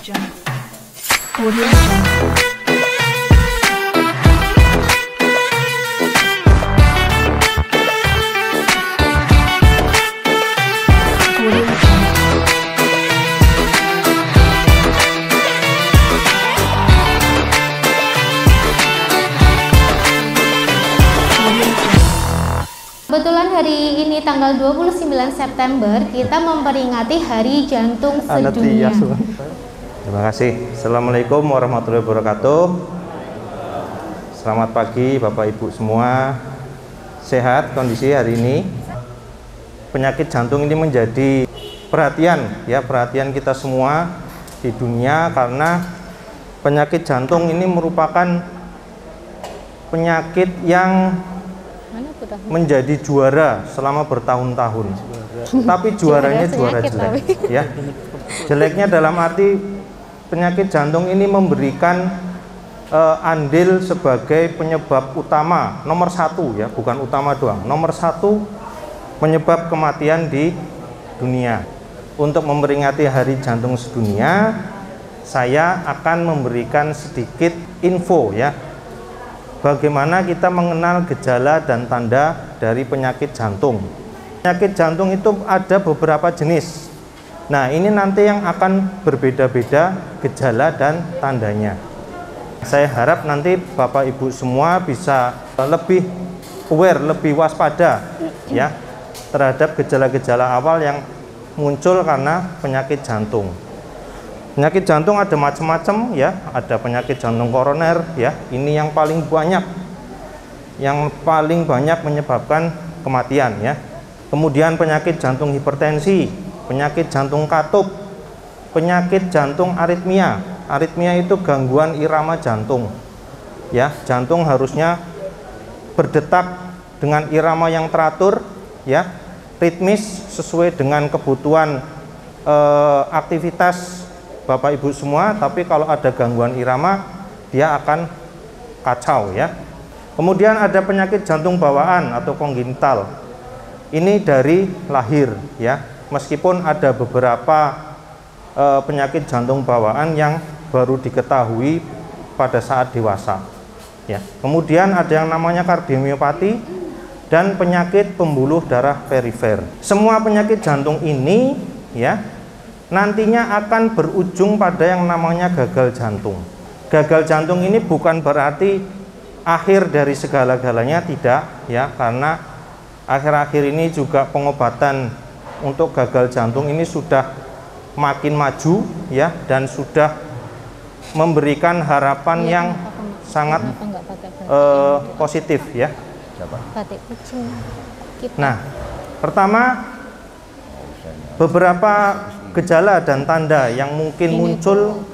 Kebetulan hari ini tanggal 29 September kita memperingati Hari Jantung Sedunia. Terima kasih. Assalamualaikum warahmatullahi wabarakatuh. Selamat pagi Bapak Ibu semua. Sehat kondisi hari ini. Penyakit jantung ini menjadi perhatian kita semua di dunia, karena penyakit jantung ini merupakan penyakit yang menjadi juara selama bertahun-tahun. Tapi juaranya juara jelek ya. Jeleknya dalam arti penyakit jantung ini memberikan andil sebagai penyebab utama nomor satu ya, bukan utama doang, nomor satu penyebab kematian di dunia. Untuk memperingati Hari Jantung Sedunia, saya akan memberikan sedikit info ya, bagaimana kita mengenal gejala dan tanda dari penyakit jantung. Penyakit jantung itu ada beberapa jenis. Nah, ini nanti yang akan berbeda-beda gejala dan tandanya. Saya harap nanti Bapak Ibu semua bisa lebih aware, lebih waspada ya terhadap gejala-gejala awal yang muncul karena penyakit jantung. Penyakit jantung ada macam-macam ya, ada penyakit jantung koroner ya, ini yang paling banyak menyebabkan kematian ya. Kemudian penyakit jantung hipertensi, penyakit jantung katup, penyakit jantung aritmia. Aritmia itu gangguan irama jantung ya, jantung harusnya berdetak dengan irama yang teratur ya, ritmis sesuai dengan kebutuhan aktivitas Bapak Ibu semua, tapi kalau ada gangguan irama dia akan kacau ya. Kemudian ada penyakit jantung bawaan atau kongenital. Ini dari lahir ya. Meskipun ada beberapa penyakit jantung bawaan yang baru diketahui pada saat dewasa ya. Kemudian ada yang namanya kardiomiopati dan penyakit pembuluh darah perifer. Semua penyakit jantung ini ya nantinya akan berujung pada yang namanya gagal jantung. Gagal jantung ini bukan berarti akhir dari segala-galanya, tidak ya, karena akhir-akhir ini juga pengobatan untuk gagal jantung ini sudah makin maju ya, dan sudah memberikan harapan yang sangat positif ya. Nah, pertama, beberapa gejala dan tanda yang mungkin muncul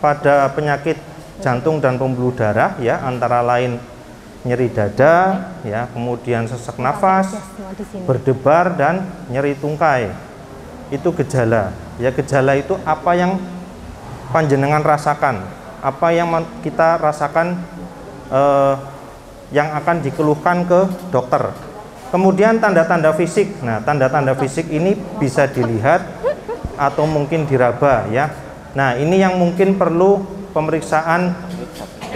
pada penyakit jantung dan pembuluh darah ya, antara lain nyeri dada ya, kemudian sesak nafas, berdebar, dan nyeri tungkai. Itu gejala ya. Gejala itu apa yang panjenengan rasakan, apa yang kita rasakan yang akan dikeluhkan ke dokter. Kemudian tanda-tanda fisik. Nah, tanda-tanda fisik ini bisa dilihat atau mungkin diraba ya. Nah, ini yang mungkin perlu pemeriksaan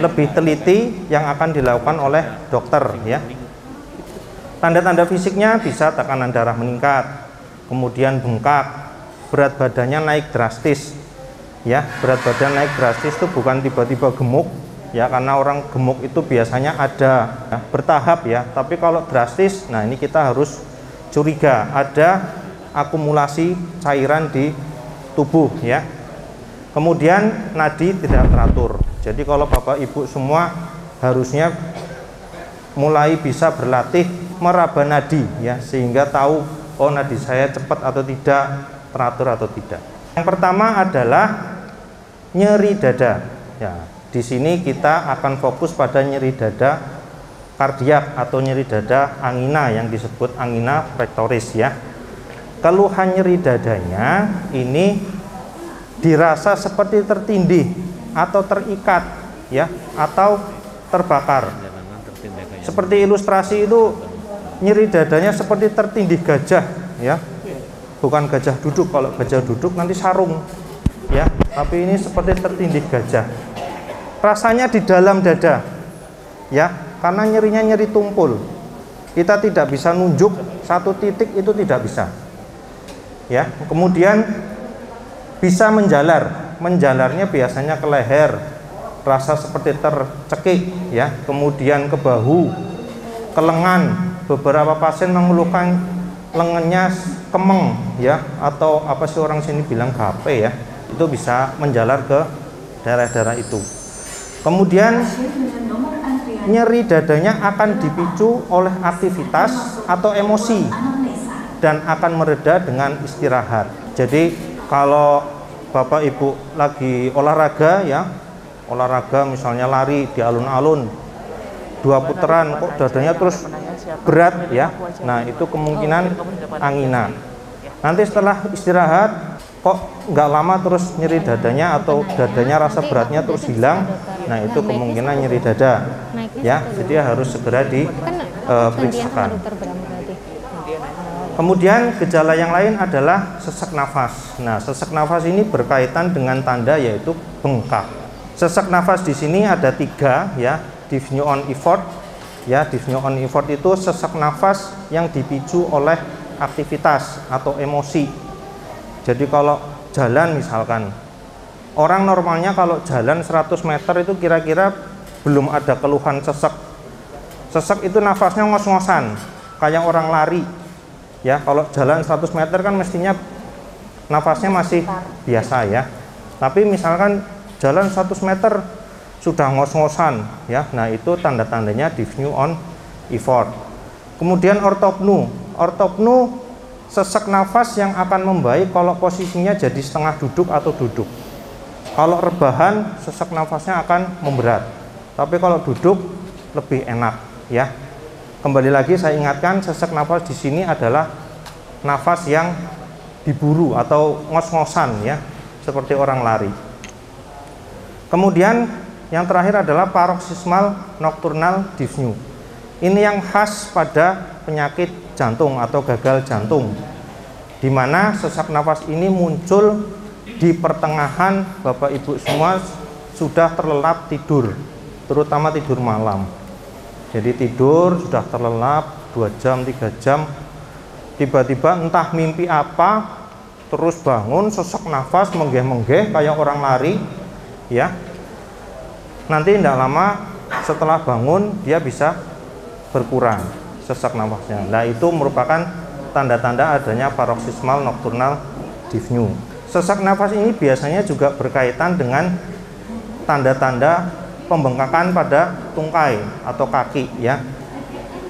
lebih teliti yang akan dilakukan oleh dokter ya. Tanda-tanda fisiknya bisa tekanan darah meningkat, kemudian bengkak, berat badannya naik drastis ya. Berat badan naik drastis itu bukan tiba-tiba gemuk ya, karena orang gemuk itu biasanya ada ya, bertahap ya. Tapi kalau drastis, nah ini kita harus curiga ada akumulasi cairan di tubuh ya. Kemudian nadi tidak teratur. Jadi kalau Bapak Ibu semua harusnya mulai bisa berlatih meraba nadi ya, sehingga tahu oh nadi saya cepat atau tidak, teratur atau tidak. Yang pertama adalah nyeri dada ya. Di sini kita akan fokus pada nyeri dada kardiak atau nyeri dada angina yang disebut angina pectoris ya. Keluhan nyeri dadanya ini dirasa seperti tertindih atau terikat ya, atau terbakar. Seperti ilustrasi itu, nyeri dadanya seperti tertindih gajah ya. Bukan gajah duduk, kalau gajah duduk nanti sarung ya, tapi ini seperti tertindih gajah. Rasanya di dalam dada, ya, karena nyerinya nyeri tumpul. Kita tidak bisa nunjuk satu titik, itu tidak bisa. Ya, kemudian bisa menjalar. Menjalarnya biasanya ke leher, rasa seperti tercekik, ya, kemudian ke bahu, ke lengan. Beberapa pasien mengeluhkan lengannya kemeng, ya, atau apa sih orang sini bilang gape, ya, itu bisa menjalar ke daerah-daerah itu. Kemudian nyeri dadanya akan dipicu oleh aktivitas atau emosi dan akan mereda dengan istirahat. Jadi kalau Bapak Ibu lagi olahraga, ya, olahraga misalnya lari di alun-alun 2 putaran kok dadanya terus berat, ya, nah itu kemungkinan angina. Nanti setelah istirahat kok nggak lama terus nyeri dadanya atau dadanya rasa beratnya terus hilang, nah itu kemungkinan nyeri dada, ya, jadi harus segera diperiksakan. Kemudian gejala yang lain adalah sesak nafas. Nah, sesak nafas ini berkaitan dengan tanda yaitu bengkak. Sesak nafas di sini ada 3, ya, dyspnea on effort, ya, dyspnea on effort itu sesak nafas yang dipicu oleh aktivitas atau emosi. Jadi kalau jalan misalkan, orang normalnya kalau jalan 100 meter itu kira-kira belum ada keluhan sesak. Sesak itu nafasnya ngos-ngosan, kayak orang lari. Ya, kalau jalan 100 meter kan mestinya nafasnya masih biasa, ya. Tapi misalkan jalan 100 meter sudah ngos-ngosan, ya. Nah, itu tanda-tandanya dyspnea on effort. Kemudian ortopnu. Ortopnu sesak nafas yang akan membaik kalau posisinya jadi setengah duduk atau duduk. Kalau rebahan, sesak nafasnya akan memberat. Tapi kalau duduk lebih enak, ya. Kembali lagi saya ingatkan, sesak nafas di sini adalah nafas yang diburu atau ngos-ngosan, ya, seperti orang lari. Kemudian yang terakhir adalah paroxysmal nocturnal dyspnea. Ini yang khas pada penyakit jantung atau gagal jantung, di mana sesak nafas ini muncul di pertengahan Bapak Ibu semua sudah terlelap tidur, terutama tidur malam. Jadi tidur sudah terlelap 2 jam, 3 jam, tiba-tiba entah mimpi apa, terus bangun sesak nafas menggeh-menggeh kayak orang lari, ya. Nanti tidak lama setelah bangun dia bisa berkurang sesak nafasnya. Nah, itu merupakan tanda-tanda adanya paroxysmal nocturnal dyspnea. Sesak nafas ini biasanya juga berkaitan dengan tanda-tanda pembengkakan pada tungkai atau kaki, ya.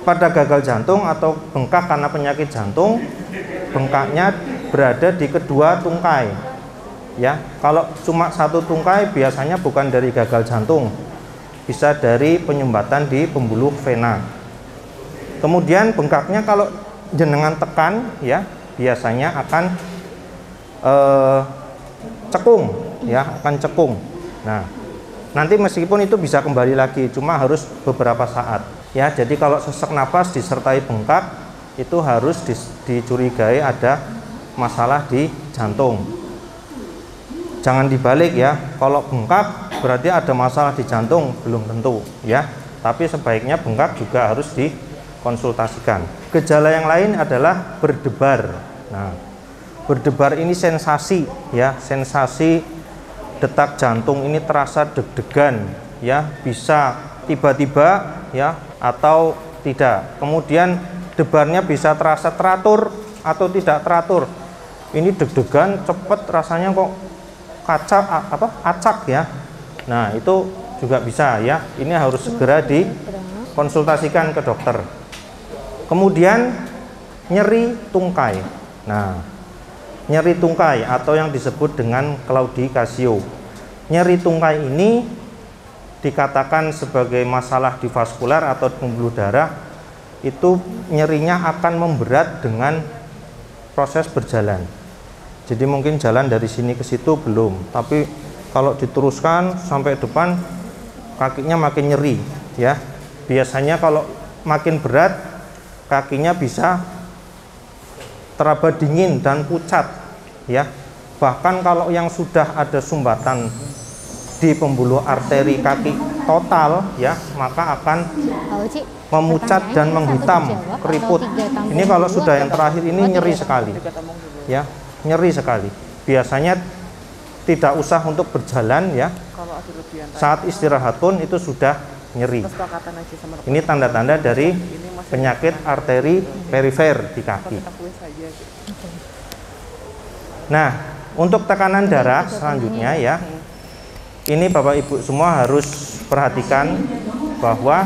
Pada gagal jantung atau bengkak karena penyakit jantung, bengkaknya berada di kedua tungkai, ya. Kalau cuma satu tungkai biasanya bukan dari gagal jantung, bisa dari penyumbatan di pembuluh vena. Kemudian bengkaknya kalau jenengan tekan, ya, biasanya akan cekung, ya, akan cekung. Nah, nanti meskipun itu bisa kembali lagi, cuma harus beberapa saat, ya. Jadi kalau sesak nafas disertai bengkak itu harus dicurigai ada masalah di jantung. Jangan dibalik, ya. Kalau bengkak berarti ada masalah di jantung, belum tentu, ya. Tapi sebaiknya bengkak juga harus dikonsultasikan. Gejala yang lain adalah berdebar. Nah, berdebar ini sensasi, ya, sensasi detak jantung ini terasa deg-degan, ya, bisa tiba-tiba, ya, atau tidak. Kemudian debarnya bisa terasa teratur atau tidak teratur. Ini deg-degan cepet, rasanya kok acak, ya. Nah, itu juga bisa, ya. Ini harus segera dikonsultasikan ke dokter. Kemudian nyeri tungkai. Nah, nyeri tungkai atau yang disebut dengan claudicatio. Nyeri tungkai ini dikatakan sebagai masalah di vaskular atau pembuluh darah, itu nyerinya akan memberat dengan proses berjalan. Jadi mungkin jalan dari sini ke situ belum, tapi kalau diteruskan sampai depan kakinya makin nyeri, ya. Biasanya kalau makin berat kakinya bisa teraba dingin dan pucat, ya. Bahkan kalau yang sudah ada sumbatan di pembuluh arteri kaki total ya, maka akan memucat dan menghitam keriput. Ini kalau sudah yang terakhir ini nyeri sekali ya, nyeri sekali. Biasanya tidak usah untuk berjalan ya, saat istirahat pun itu sudah nyeri. Ini tanda-tanda dari penyakit arteri perifer di kaki. Nah, untuk tekanan darah selanjutnya ya, ini Bapak Ibu semua harus perhatikan bahwa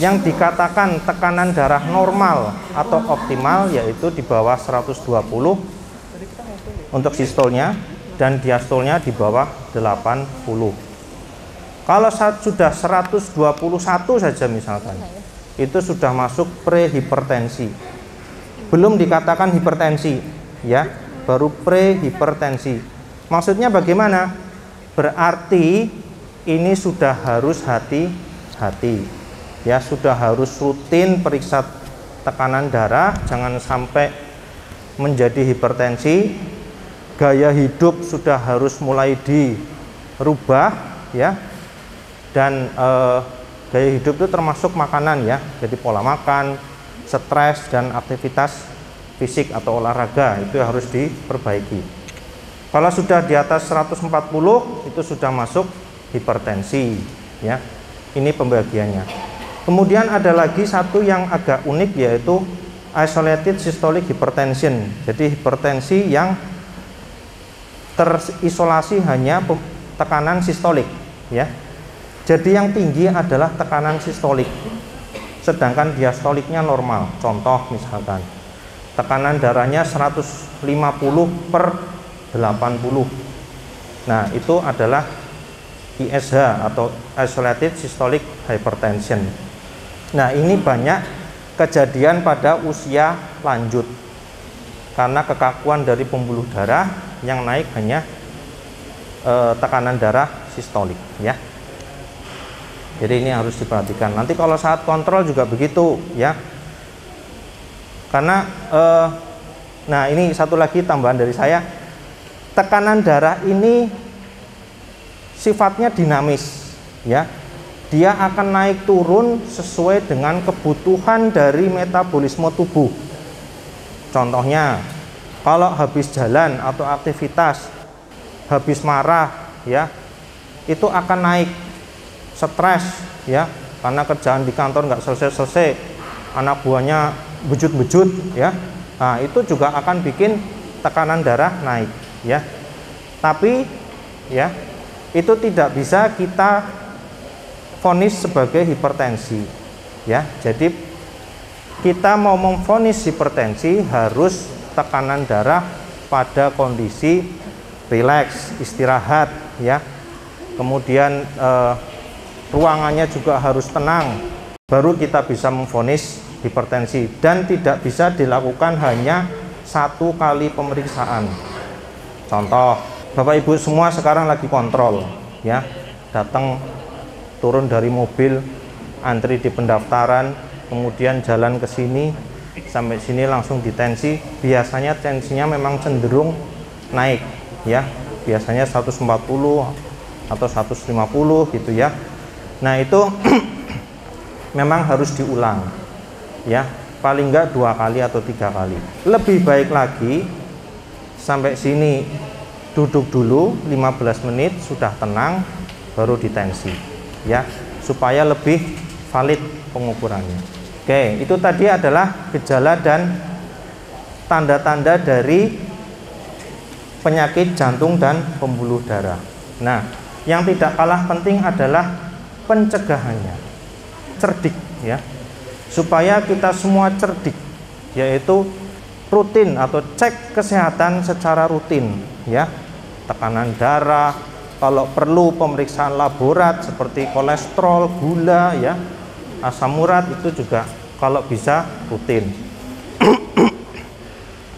yang dikatakan tekanan darah normal atau optimal yaitu di bawah 120 untuk sistolnya, dan diastolnya di bawah 80. Kalau sudah 121 saja misalkan, itu sudah masuk prehipertensi. Belum dikatakan hipertensi ya, baru prehipertensi. Maksudnya bagaimana? Berarti ini sudah harus hati-hati ya, sudah harus rutin periksa tekanan darah, jangan sampai menjadi hipertensi. Gaya hidup sudah harus mulai dirubah ya, dan gaya hidup itu termasuk makanan ya, jadi pola makan, stres, dan aktivitas fisik atau olahraga itu harus diperbaiki. Kalau sudah di atas 140 itu sudah masuk hipertensi ya. Ini pembagiannya. Kemudian ada lagi satu yang agak unik yaitu isolated systolic hypertension. Jadi hipertensi yang terisolasi hanya tekanan sistolik ya. Jadi yang tinggi adalah tekanan sistolik, sedangkan diastoliknya normal. Contoh misalkan tekanan darahnya 150 per 80. Nah, itu adalah ISH atau isolated systolic hypertension. Nah, ini banyak kejadian pada usia lanjut karena kekakuan dari pembuluh darah yang naik hanya tekanan darah sistolik ya. Jadi ini harus diperhatikan. Nanti kalau saat kontrol juga begitu ya. Karena nah ini satu lagi tambahan dari saya, tekanan darah ini sifatnya dinamis ya. Dia akan naik turun sesuai dengan kebutuhan dari metabolisme tubuh. Contohnya, kalau habis jalan atau aktivitas, habis marah ya, itu akan naik. Stres ya, karena kerjaan di kantor nggak selesai-selesai, anak buahnya bejut-bejut ya. Nah, itu juga akan bikin tekanan darah naik ya. Tapi ya, itu tidak bisa kita vonis sebagai hipertensi ya. Jadi kita mau memvonis hipertensi harus tekanan darah pada kondisi rileks, istirahat ya. Kemudian ruangannya juga harus tenang, baru kita bisa memvonis hipertensi, dan tidak bisa dilakukan hanya satu kali pemeriksaan. Contoh, Bapak Ibu semua sekarang lagi kontrol ya, datang turun dari mobil, antri di pendaftaran, kemudian jalan ke sini, sampai sini langsung ditensi. Biasanya tensinya memang cenderung naik ya, biasanya 140 atau 150 gitu ya. Nah, itu memang harus diulang ya, paling enggak 2 kali atau 3 kali. Lebih baik lagi sampai sini duduk dulu 15 menit, sudah tenang, baru ditensi ya, supaya lebih valid pengukurannya. Oke, itu tadi adalah gejala dan tanda-tanda dari penyakit jantung dan pembuluh darah. Nah, yang tidak kalah penting adalah pencegahannya, cerdik ya, supaya kita semua cerdik, yaitu rutin atau cek kesehatan secara rutin ya, tekanan darah, kalau perlu pemeriksaan laborat seperti kolesterol, gula ya, asam urat, itu juga kalau bisa rutin.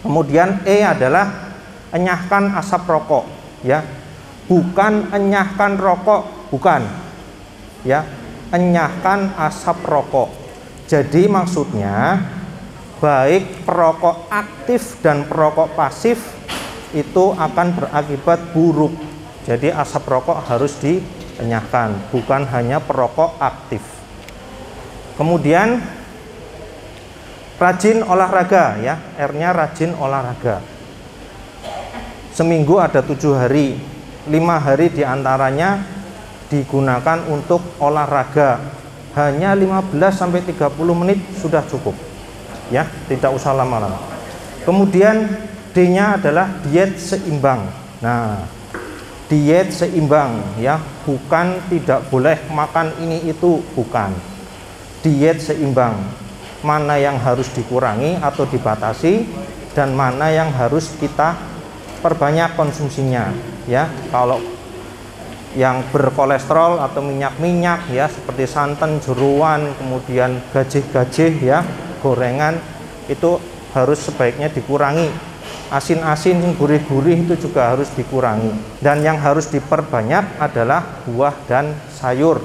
Kemudian E adalah enyahkan asap rokok ya, bukan enyahkan rokok, bukan ya, enyahkan asap rokok. Jadi maksudnya baik perokok aktif dan perokok pasif itu akan berakibat buruk. Jadi asap rokok harus dienyahkan, bukan hanya perokok aktif. Kemudian rajin olahraga ya, R-nya rajin olahraga. Seminggu ada 7 hari, 5 hari diantaranya digunakan untuk olahraga. Hanya 15-30 menit sudah cukup ya, tidak usah lama-lama. Kemudian D-nya adalah diet seimbang. Nah, diet seimbang ya, bukan tidak boleh makan ini itu, bukan. Diet seimbang, mana yang harus dikurangi atau dibatasi dan mana yang harus kita perbanyak konsumsinya ya. Kalau yang berkolesterol atau minyak-minyak ya, seperti santan, jeruan, kemudian gajih-gajih ya, gorengan, itu harus sebaiknya dikurangi. Asin-asin, gurih-gurih itu juga harus dikurangi. Dan yang harus diperbanyak adalah buah dan sayur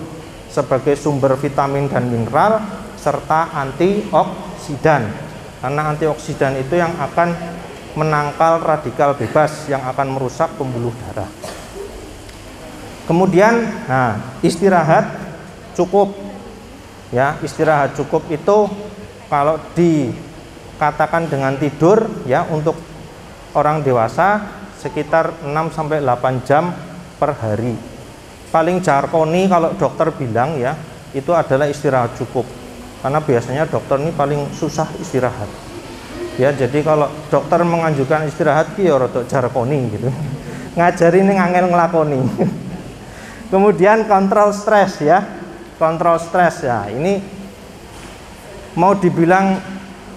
sebagai sumber vitamin dan mineral serta antioksidan. Karena antioksidan itu yang akan menangkal radikal bebas yang akan merusak pembuluh darah. Kemudian, nah, istirahat cukup ya. Istirahat cukup itu kalau dikatakan dengan tidur ya, untuk orang dewasa sekitar 6-8 jam per hari. Paling jarkoni kalau dokter bilang ya, itu adalah istirahat cukup. Karena biasanya dokter ini paling susah istirahat. Ya, jadi kalau dokter menganjurkan istirahat ki ya rada jarkoni gitu. Ngajari ning angel nglakoni. Kemudian kontrol stres ya. Kontrol stres ya. Ini mau dibilang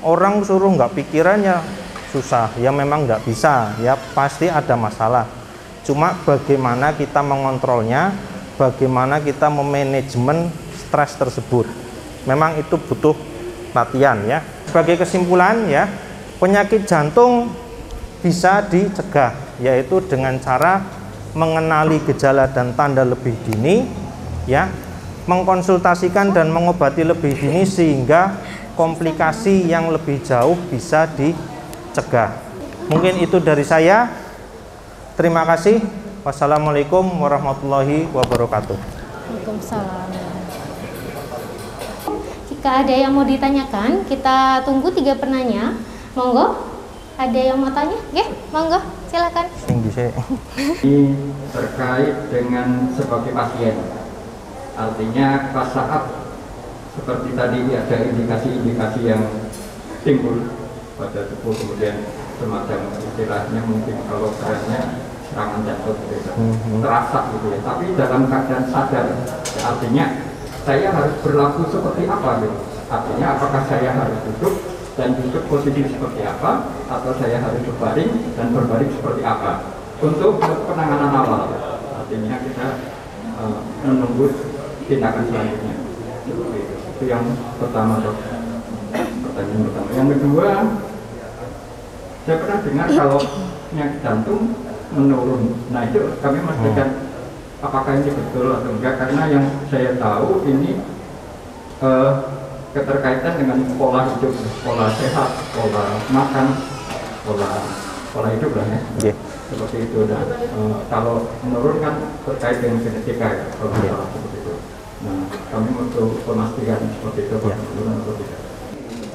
orang suruh nggak pikirannya susah. Ya memang nggak bisa. Ya pasti ada masalah. Cuma bagaimana kita mengontrolnya, bagaimana kita memanajemen stres tersebut. Memang itu butuh latihan ya. Sebagai kesimpulan ya, penyakit jantung bisa dicegah, yaitu dengan cara mengenali gejala dan tanda lebih dini ya, mengkonsultasikan dan mengobati lebih dini sehingga komplikasi yang lebih jauh bisa dicegah. Mungkin itu dari saya. Terima kasih. Wassalamualaikum warahmatullahi wabarakatuh. Waalaikumsalam. Jika ada yang mau ditanyakan, kita tunggu 3 penanya. Monggo. Ada yang mau tanya? Oke, monggo, silakan. Ini terkait dengan sebagai pasien. Artinya pas saat seperti tadi ada indikasi-indikasi yang timbul pada tubuh, kemudian semacam istilahnya mungkin kalau kerennya serangan jantung terasa gitu ya. Tapi dalam keadaan sadar, artinya saya harus berlaku seperti apa gitu. Artinya apakah saya harus duduk dan duduk posisi seperti apa, atau saya harus berbaring dan berbaring seperti apa untuk penanganan awal. Artinya kita menunggu tindakan selanjutnya. Itu yang pertama, dok. Pertanyaan pertama. Yang kedua, saya pernah dengar kalau penyakit jantung menurun. Nah itu kami memastikan apakah ini betul atau enggak, karena yang saya tahu ini keterkaitan dengan pola hidup, pola sehat, pola makan, pola hidup lah ya. Yeah. Seperti itu. Nah, kalau menurun kan terkait dengan genetika ya, kalau salah seperti itu. Nah, kami butuh memastikan seperti itu, yeah. Menurun atau tidak.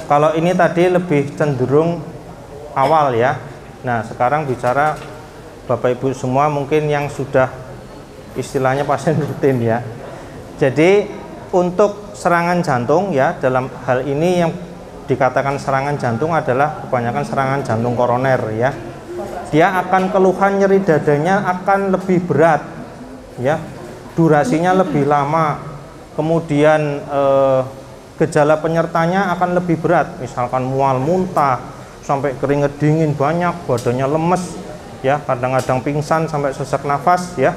Kalau ini tadi lebih cenderung awal ya. Nah, sekarang bicara Bapak Ibu semua mungkin yang sudah istilahnya pasien rutin ya. Jadi untuk serangan jantung ya, dalam hal ini yang dikatakan serangan jantung adalah kebanyakan serangan jantung koroner ya. Dia akan keluhan nyeri dadanya akan lebih berat ya, durasinya lebih lama, kemudian gejala penyertanya akan lebih berat, misalkan mual, muntah, sampai keringat dingin banyak, badannya lemes ya, kadang-kadang pingsan sampai sesak nafas ya.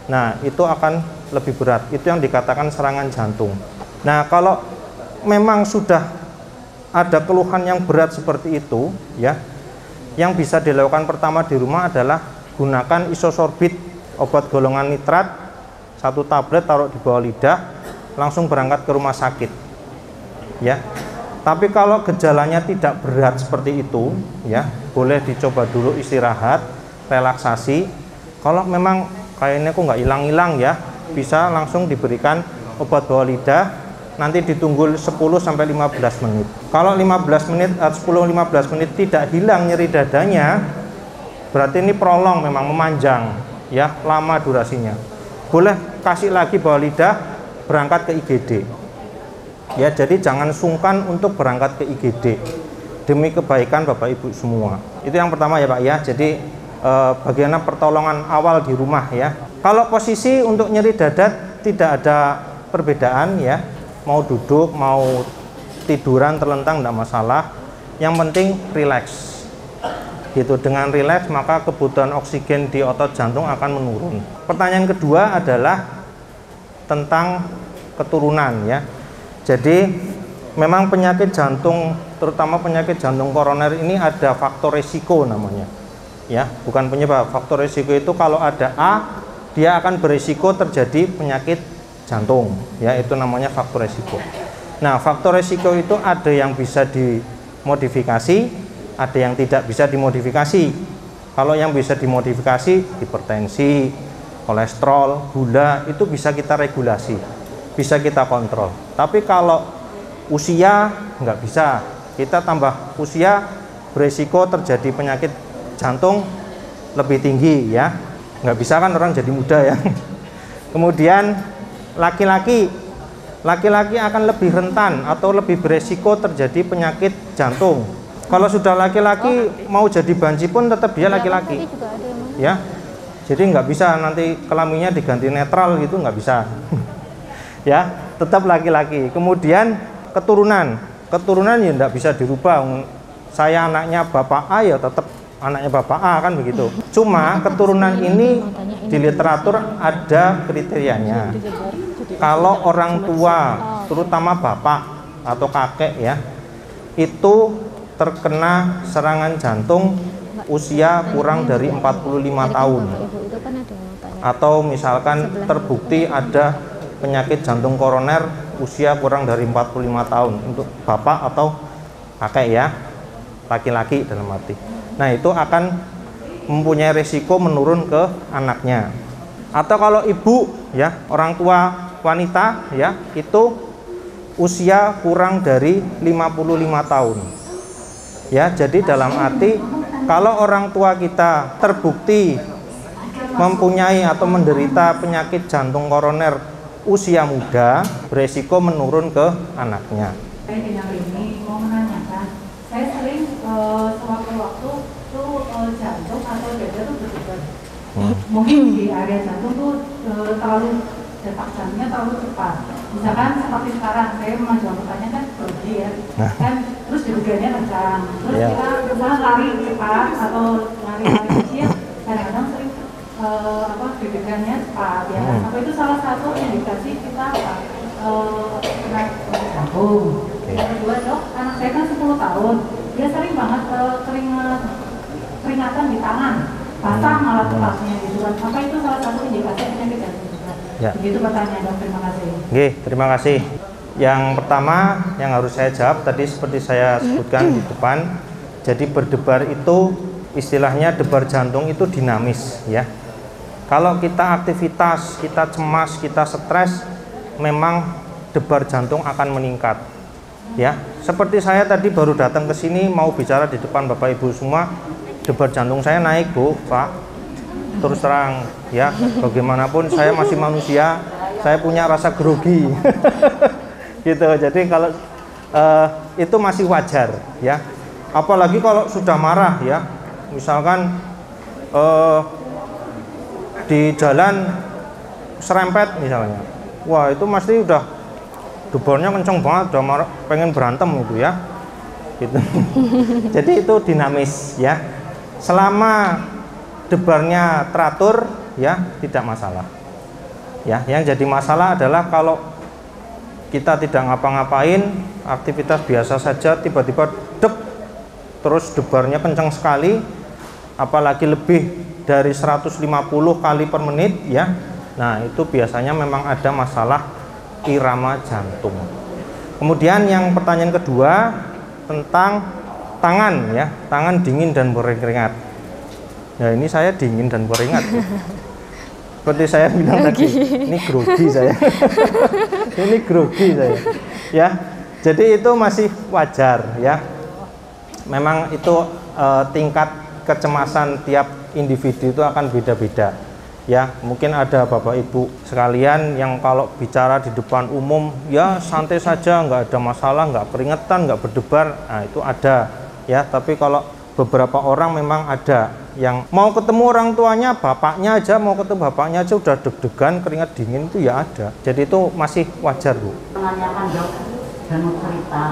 Nah itu akan lebih berat, itu yang dikatakan serangan jantung. Nah kalau memang sudah ada keluhan yang berat seperti itu ya, yang bisa dilakukan pertama di rumah adalah gunakan isosorbit, obat golongan nitrat, 1 tablet taruh di bawah lidah, langsung berangkat ke rumah sakit ya. Tapi kalau gejalanya tidak berat seperti itu ya, boleh dicoba dulu istirahat. relaksasi. Kalau memang kayaknya kok nggak hilang-hilang ya, bisa langsung diberikan obat bawah lidah, nanti ditunggu 10-15 menit. Kalau 15 menit, 10-15 menit tidak hilang nyeri dadanya, berarti ini prolong, memang memanjang ya, lama durasinya. Boleh kasih lagi bawah lidah, berangkat ke IGD. Ya, jadi jangan sungkan untuk berangkat ke IGD demi kebaikan Bapak Ibu semua. Itu yang pertama ya Pak ya. Jadi bagaimana pertolongan awal di rumah ya. Kalau posisi untuk nyeri dada tidak ada perbedaan ya. Mau duduk, mau tiduran, terlentang tidak masalah. Yang penting rileks. Gitu, dengan rileks maka kebutuhan oksigen di otot jantung akan menurun. Pertanyaan kedua adalah tentang keturunan ya. Jadi memang penyakit jantung, terutama penyakit jantung koroner ini ada faktor risiko namanya. Ya, bukan penyebab. Faktor risiko itu kalau ada A, dia akan berisiko terjadi penyakit jantung. Ya, itu namanya faktor risiko. Nah, faktor risiko itu ada yang bisa dimodifikasi, ada yang tidak bisa dimodifikasi. Kalau yang bisa dimodifikasi, hipertensi, kolesterol, gula, itu bisa kita regulasi, bisa kita kontrol. Tapi kalau usia nggak bisa, kita tambah usia beresiko terjadi penyakit jantung lebih tinggi ya, nggak bisa kan orang jadi muda ya. Kemudian laki-laki akan lebih rentan atau lebih beresiko terjadi penyakit jantung. Kalau sudah laki-laki mau jadi banci pun tetap dia laki-laki ya, jadi nggak bisa nanti kelaminnya diganti netral gitu, nggak bisa. Ya, tetap laki-laki. Kemudian keturunan ya tidak bisa dirubah. Saya anaknya bapak A ya tetap anaknya bapak A kan begitu. Cuma keturunan ini di literatur ada kriterianya. Kalau orang tua, terutama bapak atau kakek ya, itu terkena serangan jantung usia kurang dari 45 tahun. Atau misalkan terbukti ada penyakit jantung koroner usia kurang dari 45 tahun untuk bapak atau kakek ya, laki-laki dalam arti. Nah, itu akan mempunyai risiko menurun ke anaknya. Atau kalau ibu ya, orang tua wanita ya, itu usia kurang dari 55 tahun. Ya, jadi dalam arti kalau orang tua kita terbukti mempunyai atau menderita penyakit jantung koroner usia muda, beresiko menurun ke anaknya. Saya dengan ini mau menanyakan, saya sering sewaktu-waktu tuh jantung atau dada tuh berdebar. Mungkin di area jantung tuh terlalu detak jantungnya terlalu cepat. Misalkan seperti sekarang saya mengajukan pertanyaan kan grogi ya, kan terus deg-degannya kencang. Terus kita misalnya lari cepat atau lari-lari kecil, kadang-kadang sering deg-degannya cepat ya. Apa itu salah satu indikasi kita kena jantung. Yang kedua dok, anak saya kan 10 tahun, dia sering banget keringatan di tangan, basah malah tempatnya gitu kan. Apa itu salah satu indikasi penyakit jantung juga? Ya. Begitu pertanyaan dok, terima kasih. Oke, terima kasih. Yang pertama yang harus saya jawab tadi seperti saya sebutkan di depan, jadi berdebar itu istilahnya debar jantung itu dinamis ya. Kalau kita aktivitas, kita cemas, kita stres, memang debar jantung akan meningkat. Ya, seperti saya tadi baru datang ke sini mau bicara di depan Bapak Ibu semua, debar jantung saya naik, Bu, Pak. Terus terang, ya, bagaimanapun saya masih manusia, saya punya rasa grogi. Gitu. Jadi kalau itu masih wajar, ya. Apalagi kalau sudah marah, ya. Misalkan di jalan serempet misalnya, wah itu pasti udah debarnya kenceng banget, udah marah, pengen berantem gitu ya, gitu. Jadi itu dinamis ya, selama debarnya teratur ya tidak masalah ya. Yang jadi masalah adalah kalau kita tidak ngapa-ngapain, aktivitas biasa saja, tiba-tiba dep, terus debarnya kenceng sekali, apalagi lebih dari 150 kali per menit ya. Nah, itu biasanya memang ada masalah irama jantung. Kemudian yang pertanyaan kedua tentang tangan ya, tangan dingin dan berkeringat. Nah ini saya dingin dan beringat. Seperti saya bilang tadi, ini grogi saya. Ini grogi saya. Ya, jadi itu masih wajar ya. Memang itu tingkat kecemasan tiap individu itu akan beda-beda. Ya, mungkin ada Bapak Ibu sekalian yang kalau bicara di depan umum ya santai saja, nggak ada masalah, nggak keringetan, nggak berdebar. Nah itu ada ya. Tapi kalau beberapa orang memang ada yang mau ketemu orang tuanya, bapaknya aja, mau ketemu bapaknya aja udah deg-degan, keringat dingin, itu ya ada. Jadi itu masih wajar, Bu. Menanyakan dok dan mau cerita,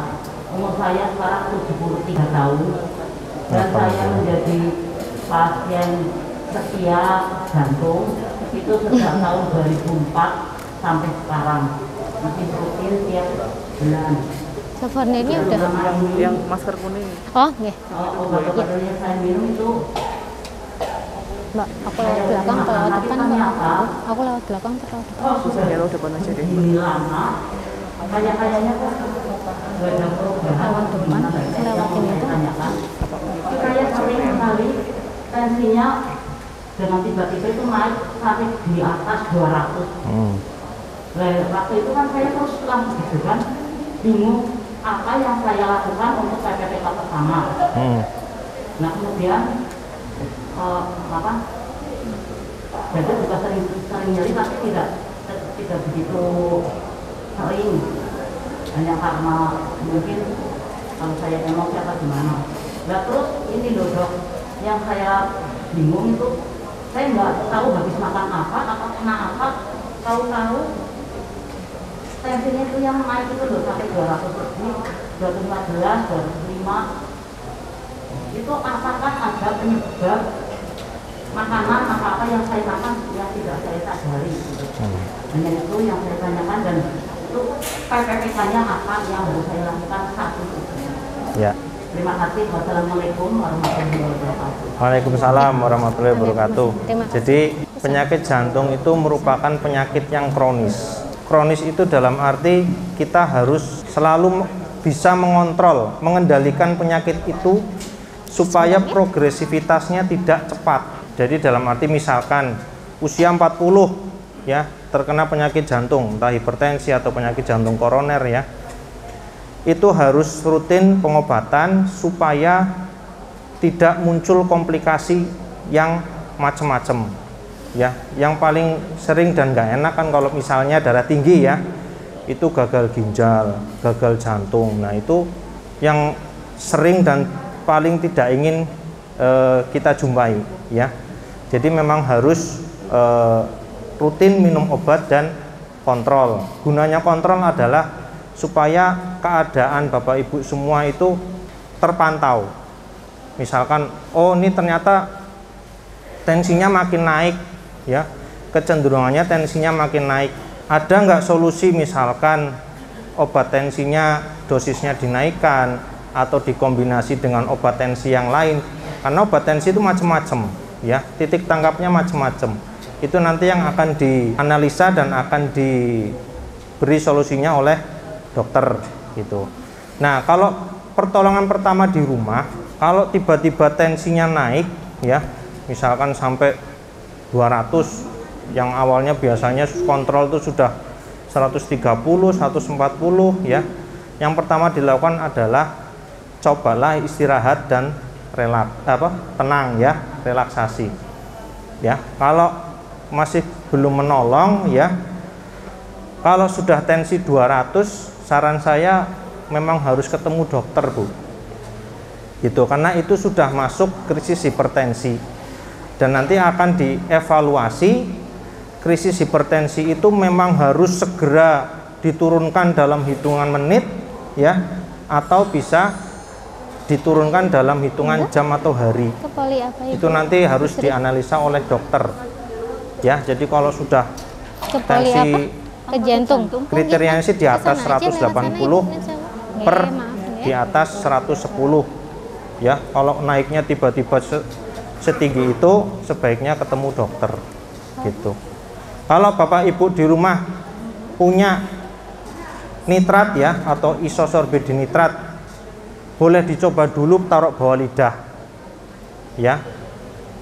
umur saya sekarang 73 tahun dan saya menjadi pasien setia jantung itu sejak tahun 2004 sampai sekarang, masih rutin tiap bulan. Souvenirnya udah yang masker kuning. oh nggih. Obat-obatan yang saya minum itu Mbak, aku lewat belakang atau lewat depan Mbak? Aku lewat belakang atau lewat depan? sudah Lewat depan aja deh. lama, kayaknya kok nggak ada perubahan. Lewat depan, lewatin itu. Saya sering sekali tensinya dengan tiba-tiba itu naik sampai di atas 200. Nah, waktu itu kan saya terus langsung gitu kan, bingung apa yang saya lakukan untuk PPPK pertama. Nah kemudian jadi juga sering nyeri tapi tidak begitu sering, hanya karena mungkin kalau saya emosi atau gimana. Nah terus ini loh dok, yang saya bingung itu saya nggak tahu habis makan apa atau kena apa, tahu-tahu tensinya itu yang naik itu loh sampai 200 lebih, 214, 205. Itu apakah ada penyebab makanan apa yang saya makan yang tidak saya sadari? Hanya itu yang saya tanyakan, dan itu PPPK-nya apa yang harus saya lakukan saat itu. Ya. Terima kasih. Wassalamualaikum warahmatullahi wabarakatuh. Waalaikumsalam warahmatullahi wabarakatuh. Jadi penyakit jantung itu merupakan penyakit yang kronis. Kronis itu dalam arti kita harus selalu bisa mengontrol, mengendalikan penyakit itu supaya progresivitasnya tidak cepat. Jadi dalam arti misalkan usia 40 ya terkena penyakit jantung, entah hipertensi atau penyakit jantung koroner ya, itu harus rutin pengobatan supaya tidak muncul komplikasi yang macam-macam ya. Yang paling sering dan nggak enak kan kalau misalnya darah tinggi ya, itu gagal ginjal, gagal jantung. Nah itu yang sering dan paling tidak ingin kita jumpai ya. Jadi memang harus rutin minum obat dan kontrol. Gunanya kontrol adalah supaya keadaan Bapak Ibu semua itu terpantau. Misalkan, oh ini ternyata tensinya makin naik ya, kecenderungannya tensinya makin naik. Ada nggak solusi misalkan obat tensinya dosisnya dinaikkan atau dikombinasi dengan obat tensi yang lain? Karena obat tensi itu macam-macam ya, titik tangkapnya macam-macam. Itu nanti yang akan dianalisa dan akan diberi solusinya oleh dokter gitu. Nah, kalau pertolongan pertama di rumah, kalau tiba-tiba tensinya naik ya, misalkan sampai 200, yang awalnya biasanya kontrol itu sudah 130, 140 ya. Yang pertama dilakukan adalah cobalah istirahat dan tenang ya, relaksasi. Ya, kalau masih belum menolong ya, kalau sudah tensi 200, saran saya memang harus ketemu dokter, Bu. Gitu, karena itu sudah masuk krisis hipertensi. Dan nanti akan dievaluasi. Krisis hipertensi itu memang harus segera diturunkan dalam hitungan menit ya, atau bisa diturunkan dalam hitungan jam atau hari. Itu nanti harus dianalisa oleh dokter ya. Jadi kalau sudah tensi ke jantung, kriterianya sih di atas 180 per di atas 110 ya. Kalau naiknya tiba-tiba setinggi itu sebaiknya ketemu dokter gitu. Kalau Bapak Ibu di rumah punya nitrat ya atau isosorbidinitrat, boleh dicoba dulu taruh bawah lidah ya.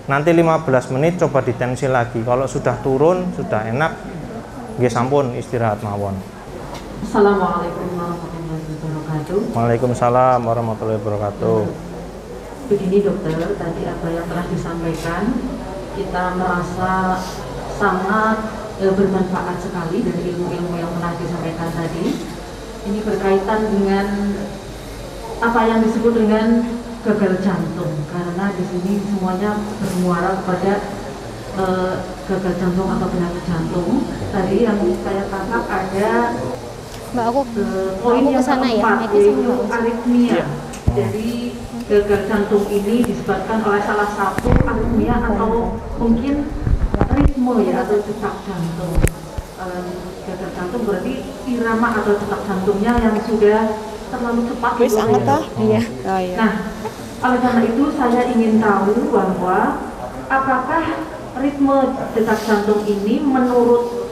Nanti 15 menit coba ditensi lagi. Kalau sudah turun, sudah enak, nggih sampun istirahat mawon. Assalamualaikum warahmatullahi wabarakatuh. Waalaikumsalam warahmatullahi wabarakatuh. Begini dokter, tadi apa yang telah disampaikan, kita merasa sangat bermanfaat sekali dari ilmu-ilmu yang telah disampaikan tadi. Ini berkaitan dengan apa yang disebut dengan gagal jantung, karena di sini semuanya bermuara kepada gagal jantung atau penyakit jantung. Tadi yang saya tangkap ada Mbak aku poin yang kesana ya, keempat, Meki sama yaitu Mbak Uci. aritmia. Jadi gagal jantung ini disebabkan oleh salah satu aritmia atau mungkin ritme ya, atau detak jantung. Gagal jantung berarti irama atau detak jantungnya yang sudah terlalu cepat. Wis anget ah? Iya. Oh, iya. Nah, oleh karena itu saya ingin tahu bahwa apakah ritme detak jantung ini menurut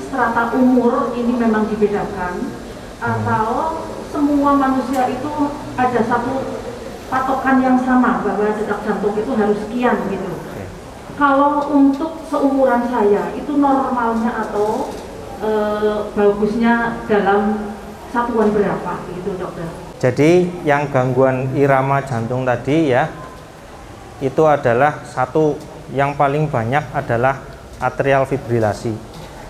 strata umur ini memang dibedakan, atau semua manusia itu ada satu patokan yang sama bahwa detak jantung itu harus sekian gitu. Kalau untuk seumuran saya itu normalnya atau bagusnya dalam satuan berapa gitu dokter? Jadi yang gangguan irama jantung tadi ya, itu adalah satu yang paling banyak adalah atrial fibrilasi.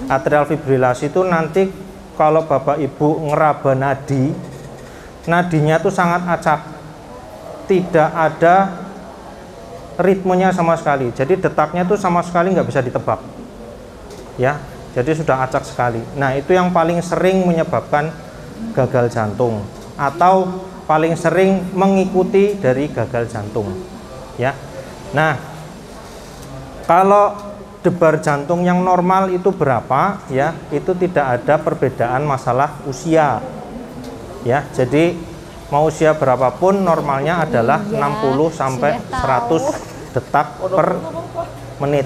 Atrial fibrilasi itu nanti kalau Bapak Ibu ngeraba nadi, nadinya itu sangat acak, tidak ada ritmenya sama sekali. Jadi detaknya itu sama sekali nggak bisa ditebak, ya. Jadi sudah acak sekali. Nah itu yang paling sering menyebabkan gagal jantung atau paling sering mengikuti dari gagal jantung, ya. Nah kalau debar jantung yang normal itu berapa ya, itu tidak ada perbedaan masalah usia ya. Jadi mau usia berapapun normalnya adalah 60 sampai 100 detak per menit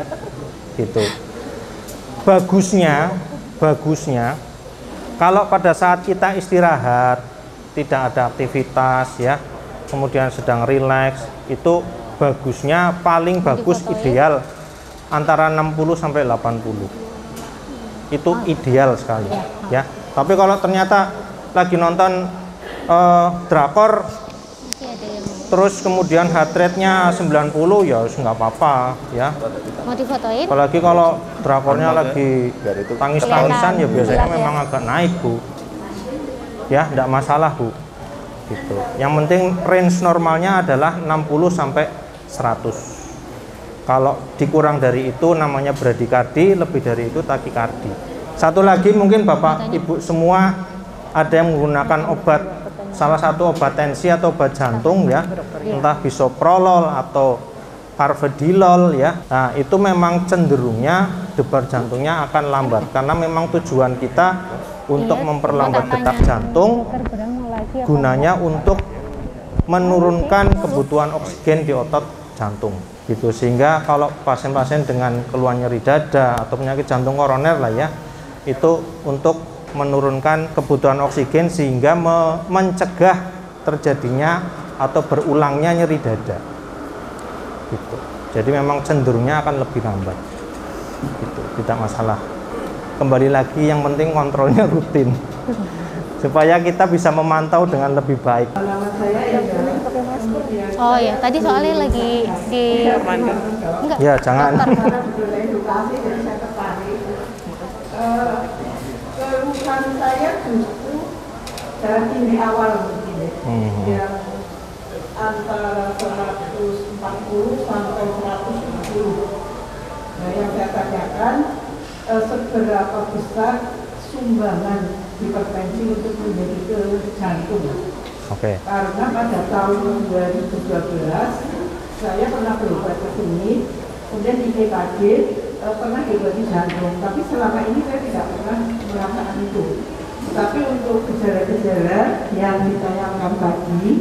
gitu. Bagusnya kalau pada saat kita istirahat, tidak ada aktivitas ya, kemudian sedang rileks, itu bagusnya paling bagus ideal antara 60 sampai 80. Itu ideal sekali ya. Tapi kalau ternyata lagi nonton drakor terus kemudian heart rate-nya 90 ya nggak apa-apa ya. Mau difotoin? Apalagi kalau drakornya lagi tangis-tangisan ya biasanya memang agak naik Bu. Ya, enggak masalah Bu. Gitu. Yang penting range normalnya adalah 60 sampai 100. Kalau dikurang dari itu namanya bradikardi, lebih dari itu takikardi. Satu lagi mungkin Bapak Ibu semua ada yang menggunakan obat, salah satu obat tensi atau obat jantung ya, entah bisoprolol atau carvedilol ya. Nah itu memang cenderungnya debar jantungnya akan lambat, karena memang tujuan kita untuk memperlambat detak jantung, gunanya untuk menurunkan kebutuhan oksigen di otot jantung gitu. Sehingga kalau pasien-pasien dengan keluhan nyeri dada atau penyakit jantung koroner lah ya, itu untuk menurunkan kebutuhan oksigen sehingga mencegah terjadinya atau berulangnya nyeri dada gitu. Jadi memang cenderungnya akan lebih lambat gitu, tidak masalah. Kembali lagi yang penting kontrolnya rutin supaya kita bisa memantau dengan lebih baik. Oh ya, tadi soalnya lagi di enggak. Ya, jangan. Keluhan saya justru darah tinggi awal begini, yang antara 140 sampai 170. Nah, yang saya tanyakan seberapa besar sumbangan hipertensi untuk menjadi ke jantung. Oke. Karena pada tahun 2012 saya pernah berobat ke sini, kemudian di EKG pernah diobati jantung, tapi selama ini saya tidak pernah merasakan itu. Tapi untuk gejala-gejala yang ditayangkan tadi,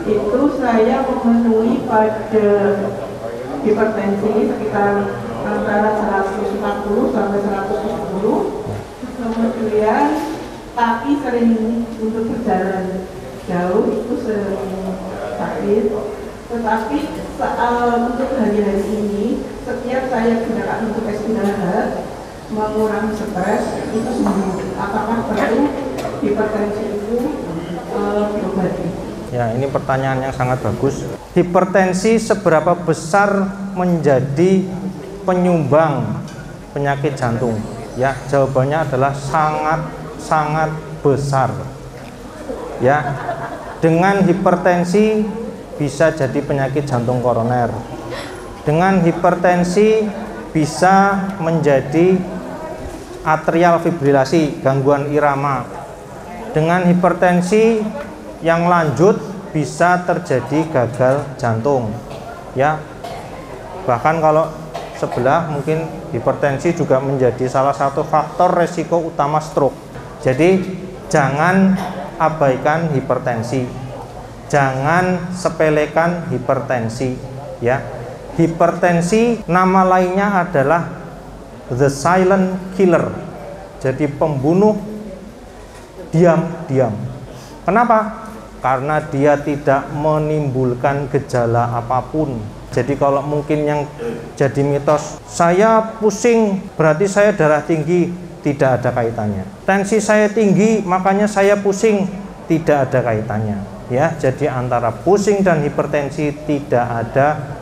itu saya memenuhi pada hipertensi sekitar antara 140 sampai 170. Kemudian kaki sering untuk berjalan jauh itu sering sakit. Tetapi untuk hari-hari ini untuk istirahat, mengurangi stres, itu sembuh. Apakah perlu hipertensi itu diobati? Ya, ini pertanyaan yang sangat bagus. Hipertensi seberapa besar menjadi penyumbang penyakit jantung? Ya, jawabannya adalah sangat besar. Ya, dengan hipertensi bisa jadi penyakit jantung koroner. Dengan hipertensi bisa menjadi atrial fibrilasi, gangguan irama. Dengan hipertensi yang lanjut bisa terjadi gagal jantung. Ya, bahkan kalau sebelah mungkin hipertensi juga menjadi salah satu faktor resiko utama stroke. Jadi jangan abaikan hipertensi, jangan sepelekan hipertensi. Ya, hipertensi nama lainnya adalah the silent killer, jadi pembunuh diam-diam. Kenapa? Karena dia tidak menimbulkan gejala apapun. Jadi kalau mungkin yang jadi mitos, saya pusing berarti saya darah tinggi, tidak ada kaitannya. Tensi saya tinggi makanya saya pusing, tidak ada kaitannya. Ya, jadi antara pusing dan hipertensi tidak ada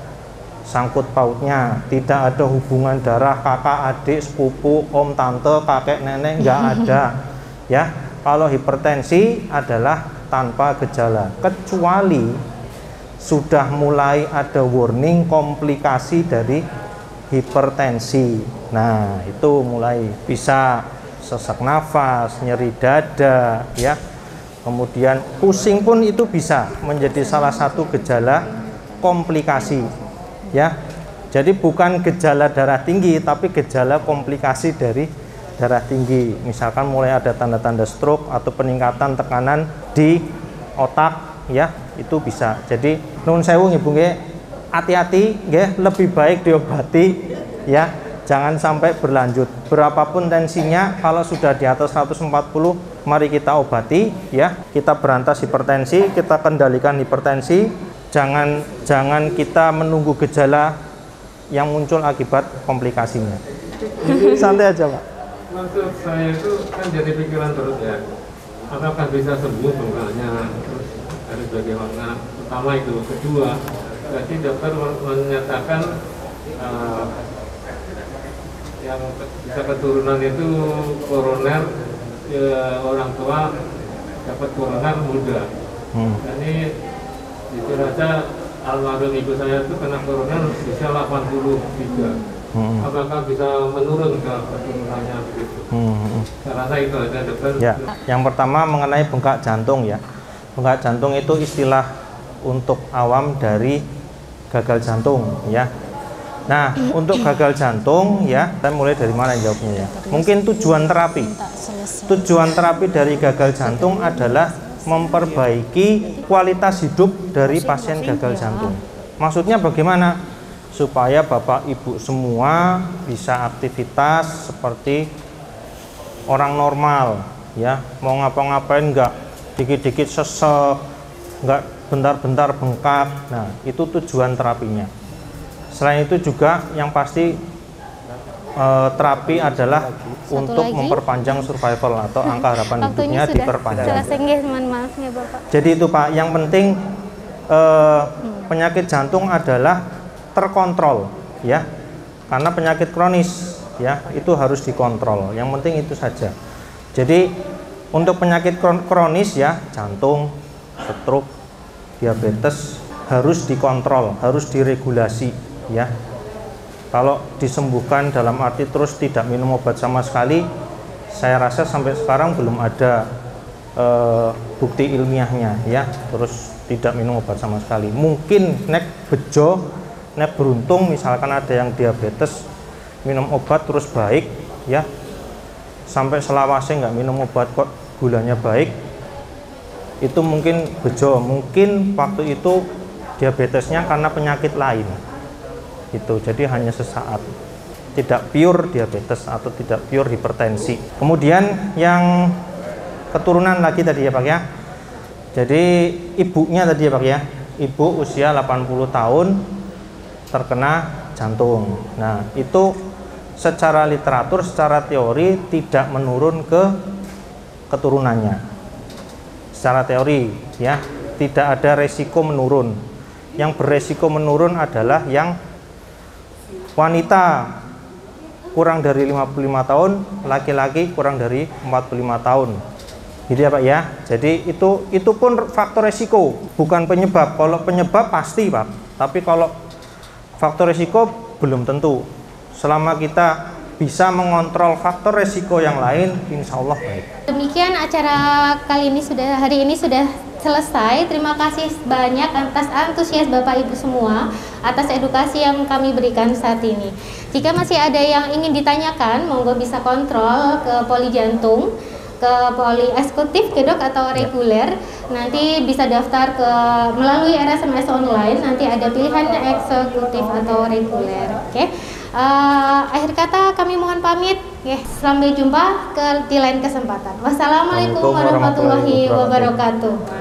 sangkut pautnya, tidak ada hubungan darah kakak, adik, sepupu, om, tante, kakek, nenek, nggak ada. Ya, kalau hipertensi adalah tanpa gejala, kecuali sudah mulai ada warning komplikasi dari hipertensi. Nah, itu mulai bisa sesak nafas, nyeri dada, ya. Kemudian pusing pun itu bisa menjadi salah satu gejala komplikasi, ya. Jadi bukan gejala darah tinggi, tapi gejala komplikasi dari darah tinggi. Misalkan mulai ada tanda-tanda stroke atau peningkatan tekanan di otak, ya, itu bisa. Jadi nuwun sewu Ibu nggih, hati-hati nggih, lebih baik diobati, ya. Jangan sampai berlanjut. Berapapun tensinya, kalau sudah di atas 140, mari kita obati, ya. Kita berantas hipertensi, kita kendalikan hipertensi. Jangan kita menunggu gejala yang muncul akibat komplikasinya. Santai aja, Pak. Maksud saya itu kan jadi pikiran terus ya, apakah bisa sembuh bengkaknya, terus dari bagaimana, pertama itu. Kedua, berarti dokter menyatakan yang bisa keturunan itu koroner, orang tua dapat koroner muda. Ini itu saja almarhum ibu saya itu kena koroner usia 83. Apakah bisa menurun ke keturunannya begitu? Saya rasa itu ada dokter. Ya, yang pertama mengenai bengkak jantung, ya. Bengkak jantung itu istilah untuk awam dari gagal jantung, ya. Nah, untuk gagal jantung, ya, kita mulai dari mana jawabnya, ya? Mungkin tujuan terapi. Tujuan terapi dari gagal jantung adalah memperbaiki kualitas hidup dari pasien gagal jantung. Maksudnya bagaimana? Supaya Bapak Ibu semua bisa aktivitas seperti orang normal, ya. Mau ngapa-ngapain enggak dikit-dikit sesek, enggak bentar-bentar bengkak. Nah, itu tujuan terapinya. Selain itu juga yang pasti terapi adalah untuk memperpanjang survival atau angka harapan hidupnya diperpanjang. Jadi itu Pak, yang penting penyakit jantung adalah terkontrol, ya, karena penyakit kronis, ya, itu harus dikontrol. Yang penting itu saja. Jadi untuk penyakit kronis, ya, jantung, stroke, diabetes harus dikontrol, harus diregulasi, ya. Kalau disembuhkan dalam arti terus tidak minum obat sama sekali, saya rasa sampai sekarang belum ada bukti ilmiahnya, ya. Terus tidak minum obat sama sekali. Mungkin nek bejo, nek beruntung misalkan ada yang diabetes minum obat terus baik, ya, sampai selawase nggak minum obat kok gulanya baik, itu mungkin bejo. Mungkin waktu itu diabetesnya karena penyakit lain itu, jadi hanya sesaat, tidak pure diabetes atau tidak pure hipertensi. Kemudian yang keturunan lagi tadi, ya Pak, ya. Jadi ibunya tadi, ya Pak, ya, ibu usia 80 tahun terkena jantung. Nah, itu secara literatur, secara teori tidak menurun ke keturunannya. Secara teori ya, tidak ada resiko menurun. Yang beresiko menurun adalah yang wanita kurang dari 55 tahun, laki-laki kurang dari 45 tahun. Gitu ya Pak ya. Jadi itu pun faktor resiko, bukan penyebab. Kalau penyebab pasti Pak, tapi kalau faktor resiko belum tentu. Selama kita bisa mengontrol faktor resiko yang lain, insya Allah baik. Demikian acara hari ini sudah selesai. Terima kasih banyak atas antusias Bapak Ibu semua atas edukasi yang kami berikan saat ini. Jika masih ada yang ingin ditanyakan, monggo bisa kontrol ke poli jantung, ke poli eksekutif ke dok atau reguler. Nanti bisa daftar melalui RSMS online. Nanti ada pilihan eksekutif atau reguler. Oke. Akhir kata kami mohon pamit. Sampai jumpa di lain kesempatan. Wassalamualaikum warahmatullahi wabarakatuh.